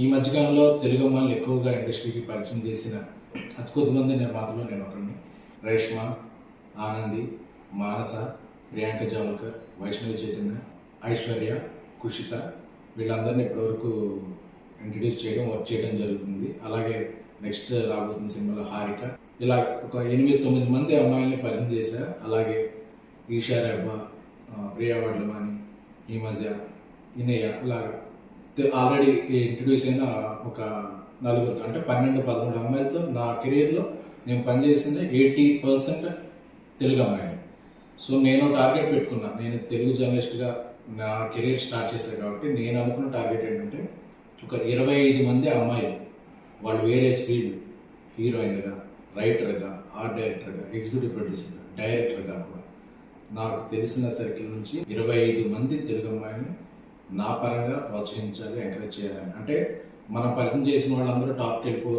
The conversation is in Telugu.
ఈ మధ్యకాలంలో తెలుగు అమ్మాయిలను ఎక్కువగా ఇండస్ట్రీకి పరిచయం చేసిన అతి కొద్దిమంది నిర్మాతలు నేను ఒకరిని. రేష్మ, ఆనంది, మానస, ప్రియాంక జావల్కర్, వైష్ణవి చైతన్య, ఐశ్వర్య, కుషిత వీళ్ళందరినీ ఇప్పటివరకు ఇంట్రడ్యూస్ చేయడం, వర్క్ చేయడం జరుగుతుంది. అలాగే నెక్స్ట్ రాబోతున్న సినిమాలో హారిక, ఇలా ఒక 8-9 మంది అమ్మాయిల్ని పరిచయం చేశారు. అలాగే ఈషా రెబ్బా, ప్రియా వడ్లమాని, ఈ మధ్య ఇనయ్య, ఇలాగా ఆల్రెడీ ఇంట్రడ్యూస్ అయిన ఒక నలుగురితో, అంటే 12-13 అమ్మాయిలతో నా కెరీర్లో నేను పనిచేసింది 80% తెలుగు అమ్మాయిలు. సో నేను టార్గెట్ పెట్టుకున్నా, నేను తెలుగు జర్నలిస్ట్గా నా కెరీర్ స్టార్ట్ చేశాను కాబట్టి నేను అనుకున్న టార్గెట్ ఏంటంటే ఒక 25 మంది అమ్మాయిలు, వాళ్ళు వేరే ఫీల్డ్, హీరోయిన్గా, రైటర్గా, ఆర్ట్ డైరెక్టర్గా, ఎగ్జిక్యూటివ్ ప్రొడ్యూసర్గా, డైరెక్టర్గా కూడా నాకు తెలిసిన సర్కిల్ నుంచి 25 మంది తెలుగు అమ్మాయిని నా పరంగా ప్రోత్సహించాలి, ఎంకరేజ్ చేయాలని. అంటే మనం పరిచయం చేసిన వాళ్ళందరూ టాప్కి వెళ్ళిపో